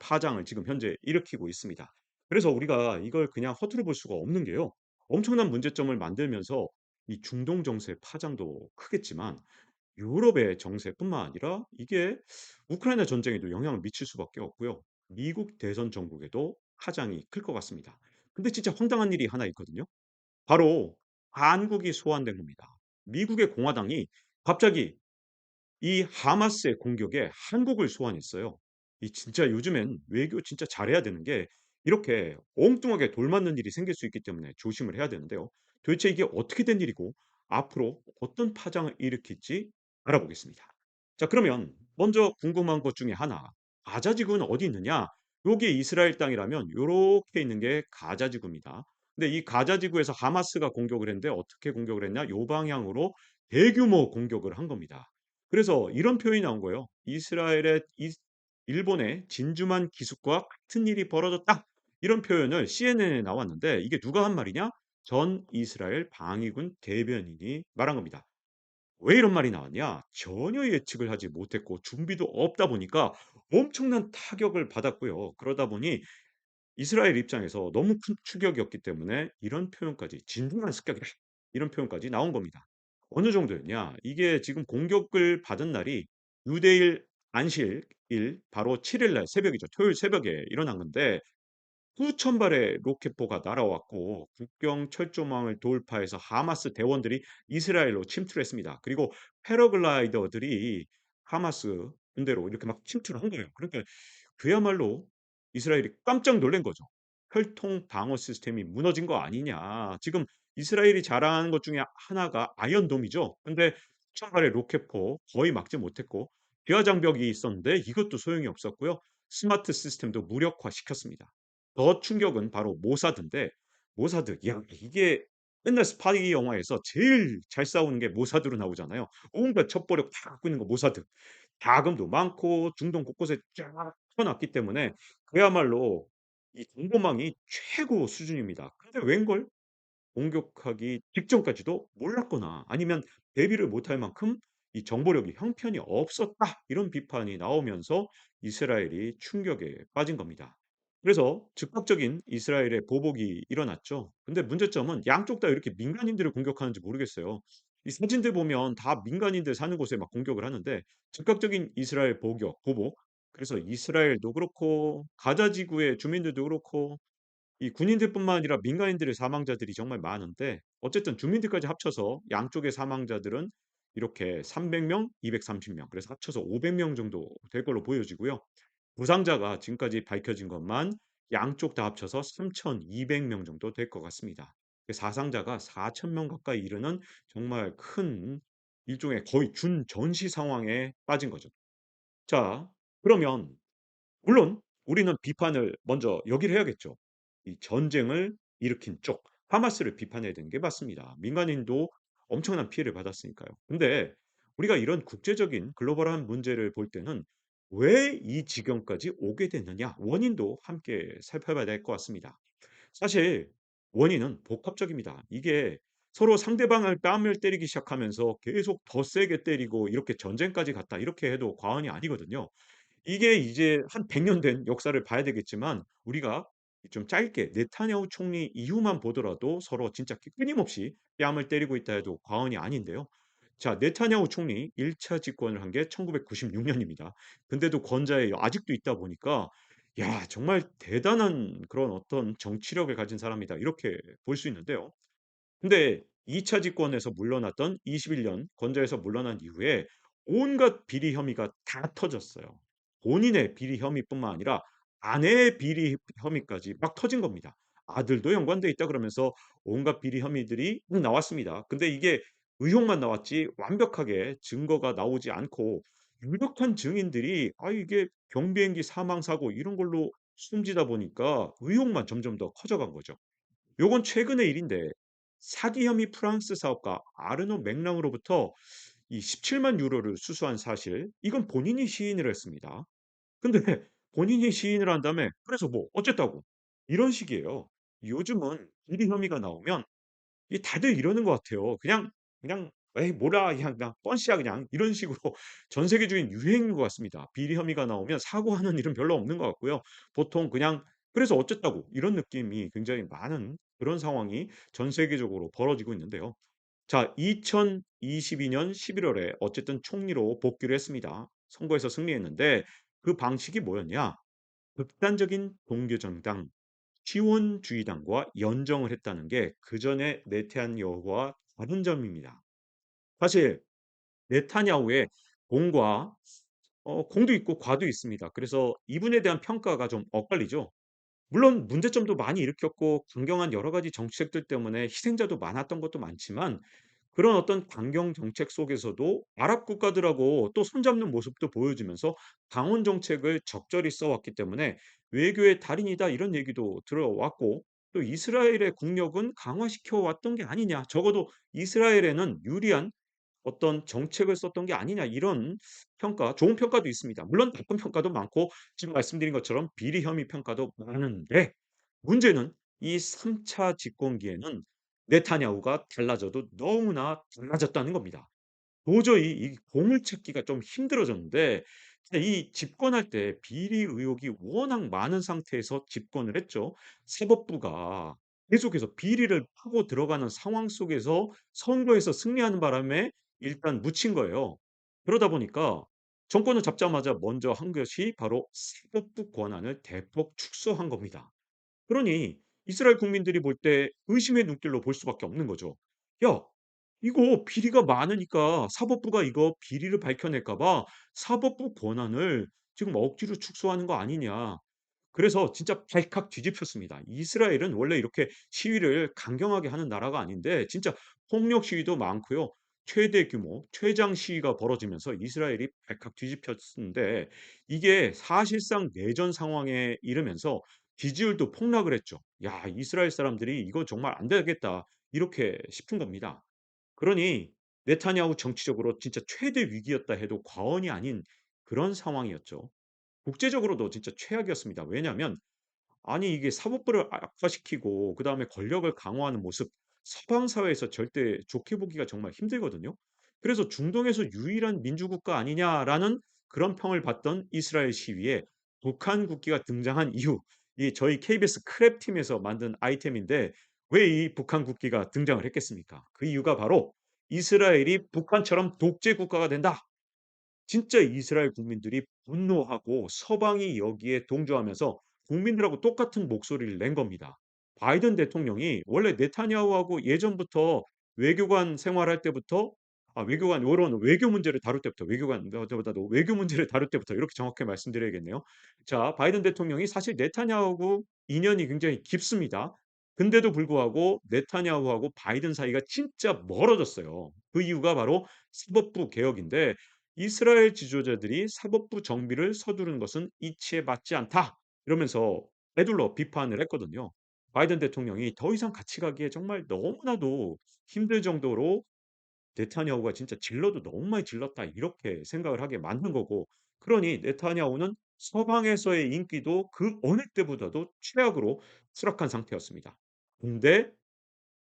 파장을 지금 현재 일으키고 있습니다. 그래서 우리가 이걸 그냥 허투루 볼 수가 없는 게요. 엄청난 문제점을 만들면서 이 중동 정세의 파장도 크겠지만 유럽의 정세뿐만 아니라 이게 우크라이나 전쟁에도 영향을 미칠 수밖에 없고요. 미국 대선 정국에도 파장이 클 것 같습니다. 근데 진짜 황당한 일이 하나 있거든요. 바로 한국이 소환된 겁니다. 미국의 공화당이 갑자기 이 하마스의 공격에 한국을 소환했어요. 이 진짜 요즘엔 외교 진짜 잘해야 되는 게 이렇게 엉뚱하게 돌맞는 일이 생길 수 있기 때문에 조심을 해야 되는데요. 도대체 이게 어떻게 된 일이고 앞으로 어떤 파장을 일으킬지 알아보겠습니다. 자, 그러면 먼저 궁금한 것 중에 하나. 가자 지구는 어디 있느냐? 요게 이스라엘 땅이라면 요렇게 있는 게 가자 지구입니다. 근데 이 가자 지구에서 하마스가 공격을 했는데 어떻게 공격을 했냐? 요 방향으로 대규모 공격을 한 겁니다. 그래서 이런 표현이 나온 거예요. 이스라엘의 일본의 진주만 기습과 같은 일이 벌어졌다. 이런 표현을 CNN에 나왔는데 이게 누가 한 말이냐? 전 이스라엘 방위군 대변인이 말한 겁니다. 왜 이런 말이 나왔냐? 전혀 예측을 하지 못했고 준비도 없다 보니까 엄청난 타격을 받았고요. 그러다 보니 이스라엘 입장에서 너무 큰 충격이었기 때문에 이런 표현까지 진중한 습격이다. 이런 표현까지 나온 겁니다. 어느 정도였냐? 이게 지금 공격을 받은 날이 유대일 안식일 바로 7일 날 새벽이죠. 토요일 새벽에 일어난 건데 수천 발의 로켓포가 날아왔고 국경 철조망을 돌파해서 하마스 대원들이 이스라엘로 침투를 했습니다. 그리고 패러글라이더들이 하마스 군대로 이렇게 막 침투를 한 거예요. 그러니까 그야말로 이스라엘이 깜짝 놀란 거죠. '혈통 방어 시스템이 무너진 거 아니냐.' 지금 이스라엘이 자랑하는 것 중에 하나가 아이언돔이죠. 근데 수천 발의 로켓포 거의 막지 못했고 기아 장벽이 있었는데 이것도 소용이 없었고요. 스마트 시스템도 무력화시켰습니다. 더 충격은 바로 모사드인데 모사드 야 이게 맨날 스파이 영화에서 제일 잘 싸우는 게 모사드로 나오잖아요. 온갖 첩보력 다 갖고 있는 거 모사드. 자금도 많고 중동 곳곳에 쫙 펴 놨기 때문에 그야말로 이 정보망이 최고 수준입니다. 근데 웬걸 공격하기 직전까지도 몰랐거나 아니면 대비를 못할 만큼 이 정보력이 형편이 없었다. 이런 비판이 나오면서 이스라엘이 충격에 빠진 겁니다. 그래서 즉각적인 이스라엘의 보복이 일어났죠. 근데 문제점은 양쪽 다 이렇게 민간인들을 공격하는지 모르겠어요. 이 사진들 보면 다 민간인들 사는 곳에 막 공격을 하는데 즉각적인 이스라엘 보복. 그래서 이스라엘도 그렇고 가자 지구의 주민들도 그렇고 이 군인들뿐만 아니라 민간인들의 사망자들이 정말 많은데 어쨌든 주민들까지 합쳐서 양쪽의 사망자들은 이렇게 300 명, 230 명 그래서 합쳐서 500명 정도 될 걸로 보여지고요. 부상자가 지금까지 밝혀진 것만 양쪽 다 합쳐서 3,200명 정도 될 것 같습니다. 그 사상자가 4,000명 가까이 이르는 정말 큰 일종의 거의 준전시 상황에 빠진 거죠. 자, 그러면 물론 우리는 비판을 먼저 여기를 해야겠죠. 이 전쟁을 일으킨 쪽 하마스를 비판해야 되는 게 맞습니다. 민간인도 엄청난 피해를 받았으니까요. 근데 우리가 이런 국제적인 글로벌한 문제를 볼 때는 왜 이 지경까지 오게 됐느냐 원인도 함께 살펴봐야 될 것 같습니다. 사실 원인은 복합적입니다. 이게 서로 상대방을 뺨을 때리기 시작하면서 계속 더 세게 때리고 이렇게 전쟁까지 갔다 이렇게 해도 과언이 아니거든요. 이게 이제 한 100년 된 역사를 봐야 되겠지만 우리가 좀 짧게 네타냐후 총리 이후만 보더라도 서로 진짜 끊임없이 뺨을 때리고 있다 해도 과언이 아닌데요. 자, 네타냐후 총리 1차 집권을 한 게 1996 년입니다. 근데도 권좌에 아직도 있다 보니까 '야 정말 대단한 그런 어떤 정치력을 가진 사람이다.' 이렇게 볼 수 있는데요. 근데 2차 집권에서 물러났던 21년 권좌에서 물러난 이후에 온갖 비리 혐의가 다 터졌어요. 본인의 비리 혐의뿐만 아니라 아내의 비리 혐의까지 막 터진 겁니다. 아들도 연관돼 있다 그러면서 온갖 비리 혐의들이 나왔습니다. 근데 이게 의혹만 나왔지 완벽하게 증거가 나오지 않고 유력한 증인들이 이게 경비행기 사망 사고 이런 걸로 숨지다 보니까 의혹만 점점 더 커져간 거죠. 요건 최근의 일인데 사기 혐의 프랑스 사업가 아르노 맥랑으로부터 이 17만 유로를 수수한 사실 이건 본인이 시인을 했습니다. 근데 본인이 시인을 한 다음에 그래서 뭐 어쨌다고 이런 식이에요. 요즘은 비리 혐의가 나오면 이 다들 이러는 것 같아요. 그냥 "에이 뭐라 그냥 뻔씨야 그냥." 이런 식으로 전 세계적인 유행인 것 같습니다. 비리 혐의가 나오면 사과하는 일은 별로 없는 것 같고요. 보통 그냥 "그래서 어쨌다고." 이런 느낌이 굉장히 많은 그런 상황이 전 세계적으로 벌어지고 있는데요. 자 2022년 11 월에 어쨌든 총리로 복귀를 했습니다. 선거에서 승리했는데 그 방식이 뭐였냐? 극단적인 종교정당 시원주의당과 연정을 했다는 게 그전에 네타냐후와 다른 점입니다. 사실 네타냐후의 공과 공도 있고 과도 있습니다. 그래서 이분에 대한 평가가 좀 엇갈리죠. 물론 문제점도 많이 일으켰고 강경한 여러 가지 정책들 때문에 희생자도 많았던 것도 많지만 그런 어떤 강경 정책 속에서도 아랍 국가들하고 또 손잡는 모습도 보여주면서 강원 정책을 적절히 써왔기 때문에 "외교의 달인이다." 이런 얘기도 들어왔고 또 "이스라엘의 국력은 강화시켜 왔던 게 아니냐. 적어도 이스라엘에는 유리한 어떤 정책을 썼던 게 아니냐." 이런 평가 좋은 평가도 있습니다. 물론 나쁜 평가도 많고 지금 말씀드린 것처럼 비리 혐의 평가도 많은데 문제는 이 3차 집권기에는 네타냐후가 달라져도 너무나 달라졌다는 겁니다. 도저히 이 공을 찾기가 좀 힘들어졌는데 진짜 이 집권할 때 비리 의혹이 워낙 많은 상태에서 집권을 했죠. 사법부가 계속해서 비리를 파고 들어가는 상황 속에서 선거에서 승리하는 바람에 일단 묻힌 거예요. 그러다 보니까 정권을 잡자마자 먼저 한 것이 바로 사법부 권한을 대폭 축소한 겁니다. 그러니 이스라엘 국민들이 볼 때 의심의 눈길로 볼 수밖에 없는 거죠. "야 이거 비리가 많으니까 사법부가 이거 비리를 밝혀낼까 봐 사법부 권한을 지금 억지로 축소하는 거 아니냐." 그래서 진짜 발칵 뒤집혔습니다. 이스라엘은 원래 이렇게 시위를 강경하게 하는 나라가 아닌데 진짜 폭력 시위도 많고요. 최대 규모 최장 시위가 벌어지면서 이스라엘이 발칵 뒤집혔는데 이게 사실상 내전 상황에 이르면서 지지율도 폭락을 했죠. '야 이스라엘 사람들이 이거 정말 안 되겠다.' 이렇게 싶은 겁니다. 그러니 네타냐후 정치적으로 진짜 최대 위기였다 해도 과언이 아닌 그런 상황이었죠. 국제적으로도 진짜 최악이었습니다. 왜냐하면 아니 이게 사법부를 악화시키고 그다음에 권력을 강화하는 모습 서방 사회에서 절대 좋게 보기가 정말 힘들거든요. 그래서 '중동에서 유일한 민주국가 아니냐.'라는 그런 평을 받던 이스라엘 시위에 북한 국기가 등장한 이유 이 저희 KBS 크랩팀에서 만든 아이템인데 왜 이 북한 국기가 등장을 했겠습니까? 그 이유가 바로 '이스라엘이 북한처럼 독재 국가가 된다.' 진짜 이스라엘 국민들이 분노하고 서방이 여기에 동조하면서 국민들하고 똑같은 목소리를 낸 겁니다. 바이든 대통령이 원래 네타냐후하고 예전부터 외교관 생활할 때부터 외교관 요런 외교 문제를 다룰 때부터 외교관 보다도 외교 문제를 다룰 때부터 이렇게 정확하게 말씀드려야겠네요. 자 바이든 대통령이 사실 네타냐후하고 인연이 굉장히 깊습니다. 근데도 불구하고 네타냐후하고 바이든 사이가 진짜 멀어졌어요. 그 이유가 바로 사법부 개혁인데 이스라엘 지도자들이 사법부 정비를 서두르는 것은 이치에 맞지 않다. 이러면서 에둘러 비판을 했거든요. 바이든 대통령이 더 이상 같이 가기에 정말 너무나도 힘들 정도로 네타냐후가 진짜 질러도 너무 많이 질렀다. 이렇게 생각을 하게 만든 거고. 그러니 네타냐후는 서방에서의 인기도 그 어느 때보다도 최악으로 추락한 상태였습니다. 근데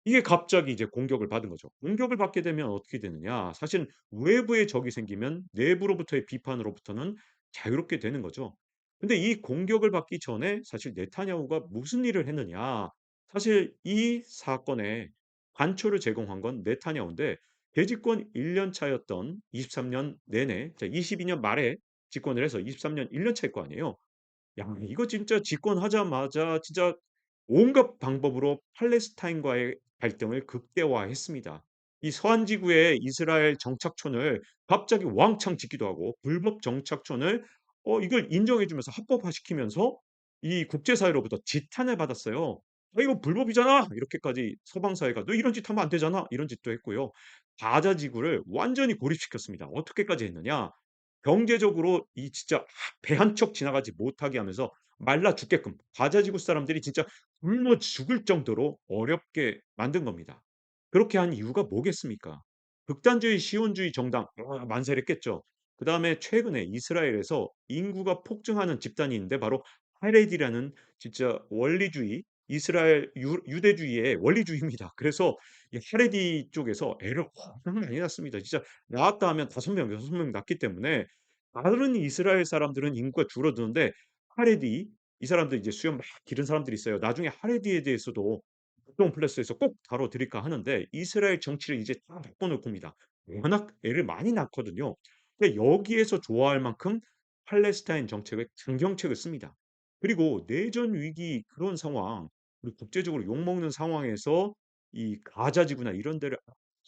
이게 갑자기 이제 공격을 받은 거죠. 공격을 받게 되면 어떻게 되느냐. 사실 외부의 적이 생기면 내부로부터의 비판으로부터는 자유롭게 되는 거죠. 근데 이 공격을 받기 전에 사실 네타냐후가 무슨 일을 했느냐. 사실 이 사건에 관초를 제공한 건 네타냐후인데 대집권 1년 차였던 23년 내내 22년 말에 집권을 해서 23년 1년 차일 거 아니에요. 야 이거 진짜 집권하자마자 진짜 온갖 방법으로 팔레스타인과의 갈등을 극대화했습니다. 이 서한 지구의 이스라엘 정착촌을 갑자기 왕창 짓기도 하고 불법 정착촌을 이걸 인정해 주면서 합법화시키면서 이 국제사회로부터 지탄을 받았어요. "아 이거 불법이잖아." 이렇게까지 서방 사회가 "너 이런 짓 하면 안 되잖아." 이런 짓도 했고요. 가자 지구를 완전히 고립시켰습니다. 어떻게까지 했느냐. 경제적으로 이 진짜 배 한 척 지나가지 못하게 하면서 말라 죽게끔 가자 지구 사람들이 진짜 굶어 죽을 정도로 어렵게 만든 겁니다. 그렇게 한 이유가 뭐겠습니까? 극단주의 시온주의 정당 만세를 했겠죠. 그다음에 최근에 이스라엘에서 인구가 폭증하는 집단이 있는데 바로 하레디라는 진짜 원리주의 이스라엘 유대주의의 원리주의입니다. 그래서 이 하레디 쪽에서 애를 엄청 많이 낳습니다. 진짜 낳았다 하면 5명, 6명 낳기 때문에 다른 이스라엘 사람들은 인구가 줄어드는데 하레디 이 사람들 이제 수염 막 기른 사람들이 있어요. 나중에 하레디에 대해서도 국동 플러스에서 꼭 다뤄 드릴까 하는데 이스라엘 정치를 이제 다 바꿔 놓을 겁니다. 워낙 애를 많이 낳거든요. 근데 여기에서 좋아할 만큼 팔레스타인 정책을 강경책을 씁니다. 그리고 내전 위기 그런 상황 그리고 국제적으로 욕먹는 상황에서 이 가자 지구나 이런 데를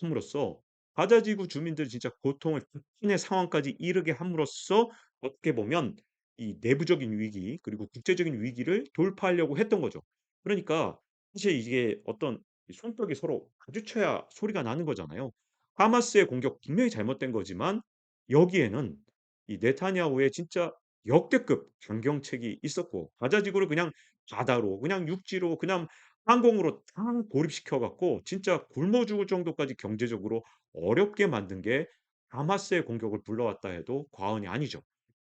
함으로써 가자 지구 주민들 진짜 고통을 극진의 상황까지 이르게 함으로써 어떻게 보면 이 내부적인 위기 그리고 국제적인 위기를 돌파하려고 했던 거죠. 그러니까 사실 이게 어떤 이 손뼉이 서로 마주쳐야 소리가 나는 거잖아요. 하마스의 공격 분명히 잘못된 거지만 여기에는 이 네타냐후의 진짜 역대급 강경책이 있었고 가자 지구를 그냥 바다로 그냥 육지로 그냥 항공으로 다 고립시켜 갖고 진짜 굶어 죽을 정도까지 경제적으로 어렵게 만든 게 하마스의 공격을 불러왔다 해도 과언이 아니죠.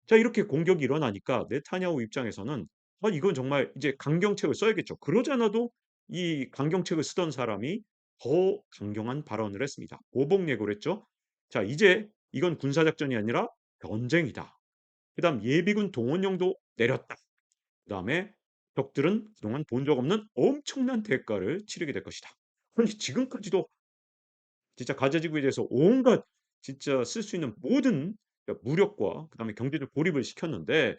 자 이렇게 공격이 일어나니까 네타냐후 입장에서는 '아 이건 정말 이제 강경책을 써야겠죠.' 그러지 않아도 이 강경책을 쓰던 사람이 더 강경한 발언을 했습니다. 보복 예고를 했죠. "자 이제 이건 군사 작전이 아니라 전쟁이다." 그다음 "예비군 동원령도 내렸다." 그다음에 "적들은 그동안 본 적 없는 엄청난 대가를 치르게 될 것이다." 아니 지금까지도 진짜 가자지구에 대해서 온갖 진짜 쓸 수 있는 모든 무력과 그다음에 경제적 고립을 시켰는데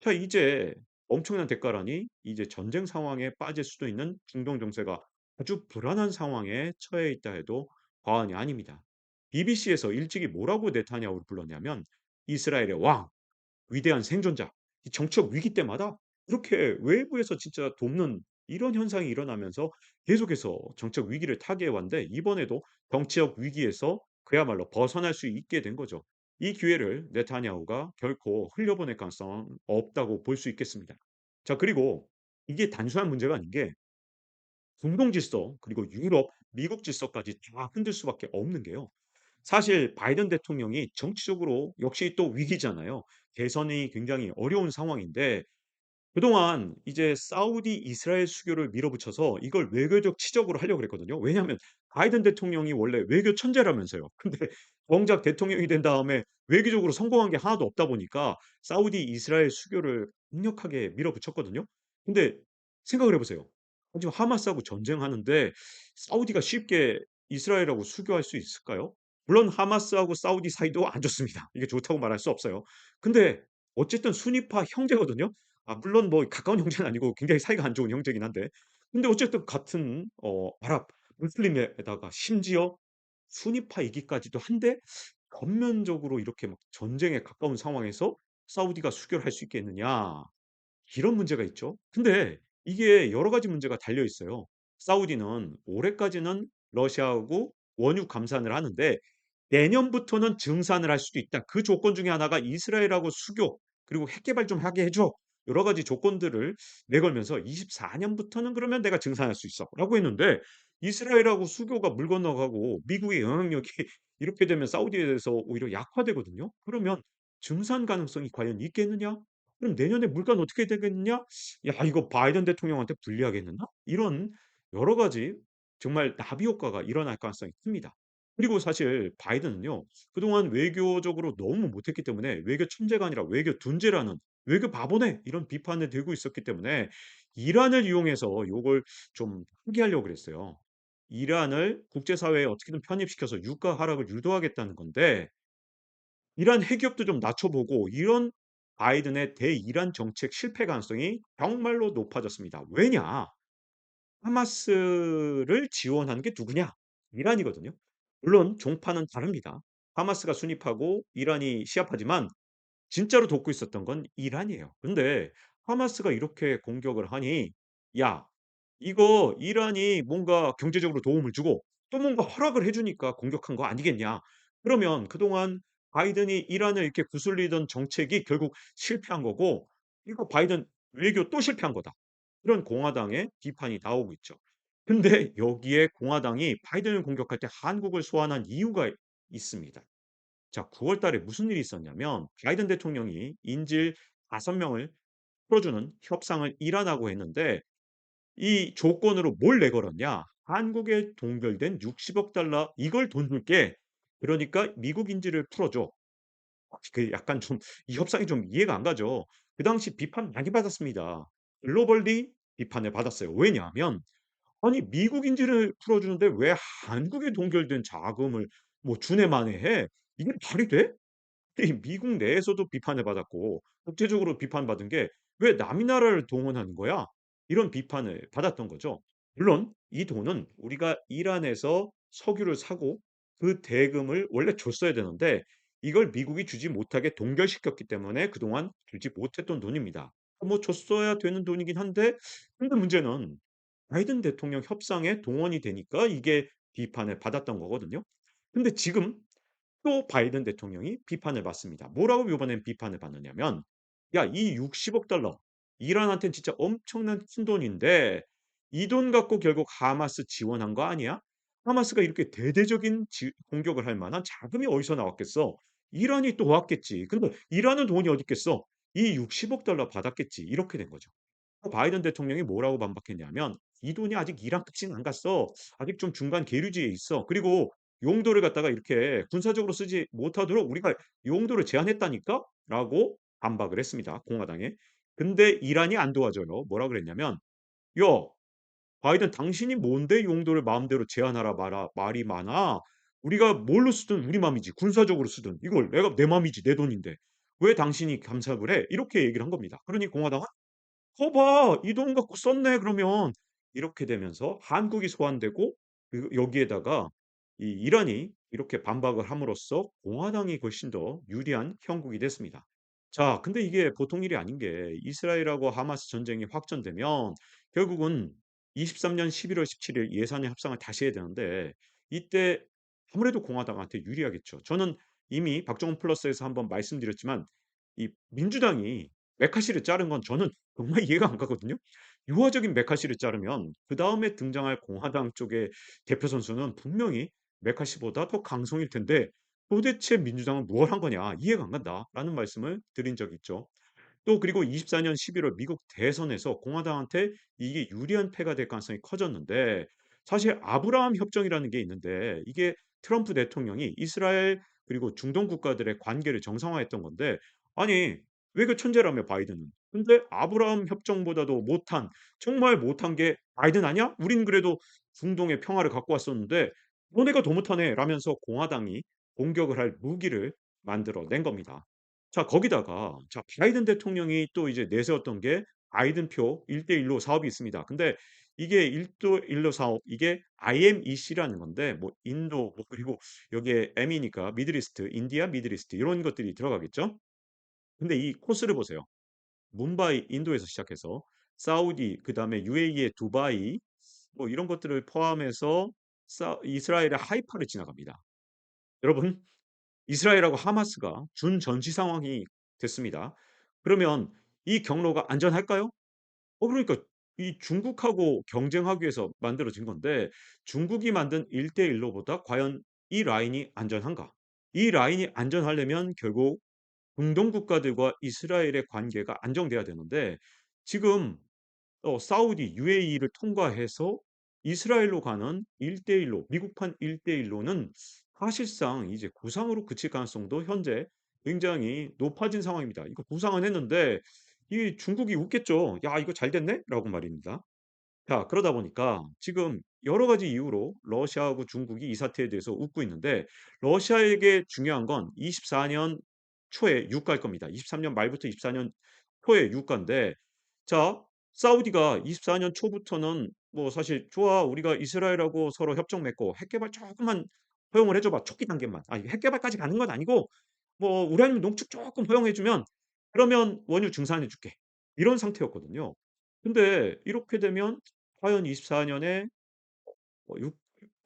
자 이제 엄청난 대가라니 이제 전쟁 상황에 빠질 수도 있는 중동 정세가 아주 불안한 상황에 처해 있다 해도 과언이 아닙니다. BBC에서 일찍이 뭐라고 네타냐후를 불렀냐면 "이스라엘의 왕." 위대한 생존자. 이 정치적 위기 때마다 이렇게 외부에서 진짜 돕는 이런 현상이 일어나면서 계속해서 정책 위기를 타개해 왔는데 이번에도 정치적 위기에서 그야말로 벗어날 수 있게 된 거죠. 이 기회를 네타냐후가 결코 흘려보낼 가능성은 없다고 볼 수 있겠습니다. 자 그리고 이게 단순한 문제가 아닌 게 중동 질서 그리고 유럽, 미국 질서까지 다 흔들 수밖에 없는 게요. 사실 바이든 대통령이 정치적으로 역시 또 위기잖아요. 대선이 굉장히 어려운 상황인데 그동안 이제 사우디 이스라엘 수교를 밀어붙여서 이걸 외교적 치적으로 하려고 그랬거든요. 왜냐하면 바이든 대통령이 원래 외교 천재라면서요. 근데 정작 대통령이 된 다음에 외교적으로 성공한 게 하나도 없다 보니까 사우디 이스라엘 수교를 강력하게 밀어붙였거든요. 근데 생각을 해 보세요. 지금 하마스하고 전쟁하는데 사우디가 쉽게 이스라엘하고 수교할 수 있을까요? 물론 하마스하고 사우디 사이도 안 좋습니다. 이게 좋다고 말할 수 없어요. 근데 어쨌든 순위파 형제거든요. 물론 뭐 가까운 형제는 아니고 굉장히 사이가 안 좋은 형제긴 한데 근데 어쨌든 같은 아랍 무슬림에다가 심지어 순위파이기까지도 한데 전면적으로 이렇게 막 전쟁에 가까운 상황에서 사우디가 수교를 할 수 있겠느냐. 이런 문제가 있죠. 근데 이게 여러 가지 문제가 달려 있어요. 사우디는 올해까지는 러시아하고 원유 감산을 하는데 "내년부터는 증산을 할 수도 있다. 그 조건 중에 하나가 이스라엘하고 수교 그리고 핵 개발 좀 하게 해 줘." 여러 가지 조건들을 내걸면서 "24 년부터는 그러면 내가 증산할 수 있어."라고 했는데 이스라엘하고 수교가 물 건너가고 미국의 영향력이 이렇게 되면 사우디에 대해서 오히려 약화되거든요. 그러면 증산 가능성이 과연 있겠느냐? 그럼 내년에 물가는 어떻게 되겠느냐? 야 이거 바이든 대통령한테 불리하겠는가? 이런 여러 가지 정말 나비 효과가 일어날 가능성이 큽니다. 그리고 사실 바이든은요. 그동안 외교적으로 너무 못했기 때문에 외교 천재가 아니라 외교 둔재라는 '외교 바보네.' 이런 비판을 들고 있었기 때문에 이란을 이용해서 요걸 좀 포기하려고 그랬어요. 이란을 국제사회에 어떻게든 편입시켜서 유가 하락을 유도하겠다는 건데 이란 핵기업도 좀 낮춰 보고 이런 바이든의 대이란 정책 실패 가능성이 정말로 높아졌습니다. 왜냐? 하마스를 지원하는 게 누구냐? 이란이거든요. 물론 종파는 다릅니다. 하마스가 순위파고 이란이 시아파지만 진짜로 돕고 있었던 건 이란이에요. 근데 하마스가 이렇게 공격을 하니 야 이거 이란이 뭔가 경제적으로 도움을 주고 또 뭔가 허락을 해 주니까 공격한 거 아니겠냐. 그러면 그동안 바이든이 이란을 이렇게 구슬리던 정책이 결국 실패한 거고 이거 바이든 외교 또 실패한 거다. 이런 공화당의 비판이 나오고 있죠. 근데 여기에 공화당이 바이든을 공격할 때 한국을 소환한 이유가 있습니다. 자 9월 달에 무슨 일이 있었냐면 바이든 대통령이 인질 5 명을 풀어주는 협상을 이란하고 했는데 이 조건으로 뭘 내걸었냐? 한국에 동결된 60억 달러 이걸 돈 줄게. 그러니까 미국 인질을 풀어 줘. 그 약간 좀 이 협상이 좀 이해가 안 가죠. 그 당시 비판 많이 받았습니다. 글로벌리 비판을 받았어요. 왜냐하면 아니 미국 인질을 풀어 주는데 왜 한국에 동결된 자금을 뭐 주네 마네 해? 이게 말이 돼? 이 미국 내에서도 비판을 받았고 국제적으로 비판받은 게 "왜 남의 나라를 동원하는 거야?" 이런 비판을 받았던 거죠. 물론 이 돈은 우리가 이란에서 석유를 사고 그 대금을 원래 줬어야 되는데 이걸 미국이 주지 못하게 동결시켰기 때문에 그동안 주지 못했던 돈입니다. 뭐 줬어야 되는 돈이긴 한데 근데 문제는 바이든 대통령 협상에 동원이 되니까 이게 비판을 받았던 거거든요. 근데 지금 또 바이든 대통령이 비판을 받습니다. 뭐라고 이번엔 비판을 받느냐면 "야 이 60억 달러 이란한테는 진짜 엄청난 큰돈인데 이 돈 갖고 결국 하마스 지원한 거 아니야? 하마스가 이렇게 대대적인 공격을 할 만한 자금이 어디서 나왔겠어? 이란이 또 왔겠지. 근데 이란은 돈이 어디 있겠어? 이 60억 달러 받았겠지." 이렇게 된 거죠. 바이든 대통령이 뭐라고 반박했냐면 "이 돈이 아직 이란까지는 안 갔어. 아직 좀 중간 계류지에 있어. 그리고 용도를 갖다가 이렇게 군사적으로 쓰지 못하도록 우리가 용도를 제한했다니까?"라고 반박을 했습니다, 공화당에. 근데 이란이 안 도와줘요. 뭐라 그랬냐면 "야 바이든 당신이 뭔데 용도를 마음대로 제한하라 마라 말이 많아. 우리가 뭘로 쓰든 우리 맘이지. 군사적으로 쓰든 이걸 내가 내 맘이지. 내 돈인데. 왜 당신이 감삭을 해?" 이렇게 얘기를 한 겁니다. 그러니 공화당은 "거 봐. 이 돈 갖고 썼네 그러면." 이렇게 되면서 한국이 소환되고 그리고 여기에다가 이 이란이 이렇게 반박을 함으로써 공화당이 훨씬 더 유리한 형국이 됐습니다. 자 근데 이게 보통 일이 아닌 게 이스라엘하고 하마스 전쟁이 확전되면 결국은 23년 11월 17일 예산의 협상을 다시 해야 되는데 이때 아무래도 공화당한테 유리하겠죠. 저는 이미 박정훈 플러스에서 한번 말씀드렸지만 이 민주당이 메카시를 자른 건 저는 정말 이해가 안 가거든요. 유화적인 메카시를 자르면 그다음에 등장할 공화당 쪽의 대표 선수는 분명히 메카시보다 더 강성일 텐데 도대체 민주당은 뭘 한 거냐 이해가 안 간다라는 말씀을 드린 적이 있죠. 또 그리고 24년 11월 미국 대선에서 공화당한테 이게 유리한 패가 될 가능성이 커졌는데 사실 아브라함 협정이라는 게 있는데 이게 트럼프 대통령이 이스라엘 그리고 중동 국가들의 관계를 정상화했던 건데 아니 왜 그 천재라며 바이든은. 근데 아브라함 협정보다도 못한 정말 못한 게 "바이든 아니야? 우린 그래도 중동의 평화를 갖고 왔었는데 너네가 더 못하네." 라면서 공화당이 공격을 할 무기를 만들어 낸 겁니다. 자 거기다가 자 바이든 대통령이 또 이제 내세웠던 게 바이든표 1대1로 사업이 있습니다. 근데 이게 1대 1로 사업 이게 IMEC라는 건데 뭐 인도 뭐 그리고 여기에 M이니까 미들 이스트, 인디아, 미들 이스트 이런 것들이 들어가겠죠. 근데 이 코스를 보세요. 뭄바이 인도에서 시작해서 사우디 그다음에 UAE의 두바이 뭐 이런 것들을 포함해서 사 이스라엘의 하이파를 지나갑니다. 여러분 이스라엘하고 하마스가 준전시 상황이 됐습니다. 그러면 이 경로가 안전할까요? 그러니까 이 중국하고 경쟁하기 위해서 만들어진 건데 중국이 만든 1대1 로보다 과연 이 라인이 안전한가? 이 라인이 안전하려면 결국 중동 국가들과 이스라엘의 관계가 안정돼야 되는데 지금 사우디 UAE를 통과해서 이스라엘로 가는 1대1로 미국판 1대1 로는 사실상 이제 구상으로 그칠 가능성도 현재 굉장히 높아진 상황입니다. 이거 구상은 했는데 이 중국이 웃겠죠. "야 이거 잘 됐네?"라고 말입니다. 자 그러다 보니까 지금 여러 가지 이유로 러시아하고 중국이 이 사태에 대해서 웃고 있는데 러시아에게 중요한 건 24년 초에 유가일 겁니다. 23년 말부터 24년 초에 유가인데 자 사우디가 24년 초부터는 뭐 사실 "좋아. 우리가 이스라엘하고 서로 협정 맺고 핵 개발 조금만 허용을 해 줘 봐. 초기 단계만. 아니 핵 개발까지 가는 건 아니고 뭐 우라늄 농축 조금 허용해 주면 그러면 원유 증산해 줄게." 이런 상태였거든요. 근데 이렇게 되면 과연 24 년에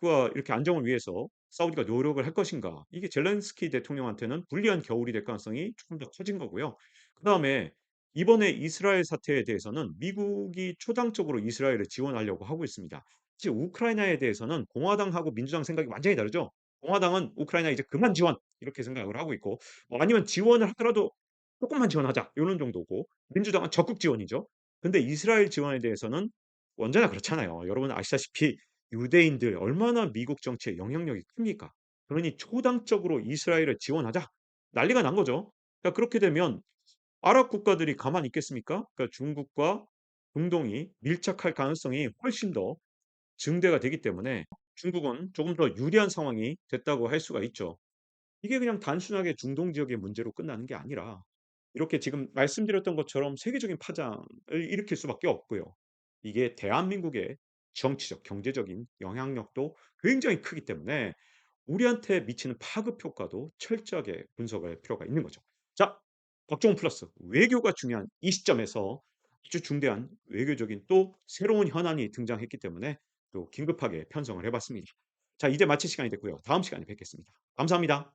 육과 이렇게 안정을 위해서 사우디가 노력을 할 것인가? 이게 젤렌스키 대통령한테는 불리한 겨울이 될 가능성이 조금 더 커진 거고요. 그다음에 이번에 이스라엘 사태에 대해서는 미국이 초당적으로 이스라엘을 지원하려고 하고 있습니다. 사실 우크라이나에 대해서는 공화당하고 민주당 생각이 완전히 다르죠. 공화당은 '우크라이나 이제 그만 지원.' 이렇게 생각을 하고 있고 아니면 '지원을 하더라도 쪼끔만 지원하자.' 요런 정도고 민주당은 적극 지원이죠. 근데 이스라엘 지원에 대해서는 언제나 그렇잖아요. 여러분 아시다시피 유대인들 얼마나 미국 정치에 영향력이 큽니까? 그러니 초당적으로 이스라엘을 지원하자 난리가 난 거죠. 자 그렇게 되면 아랍 국가들이 가만히 있겠습니까? 그러니까 중국과 중동이 밀착할 가능성이 훨씬 더 증대가 되기 때문에 중국은 조금 더 유리한 상황이 됐다고 할 수가 있죠. 이게 그냥 단순하게 중동 지역의 문제로 끝나는 게 아니라 이렇게 지금 말씀드렸던 것처럼 세계적인 파장을 일으킬 수밖에 없고요. 이게 대한민국의 정치적, 경제적인 영향력도 굉장히 크기 때문에 우리한테 미치는 파급 효과도 철저하게 분석할 필요가 있는 거죠. 자, 박종훈 플러스 외교가 중요한 이 시점에서 아주 중대한 외교적인 또 새로운 현안이 등장했기 때문에 또 긴급하게 편성을 해 봤습니다. 자, 이제 마칠 시간이 됐고요. 다음 시간에 뵙겠습니다. 감사합니다.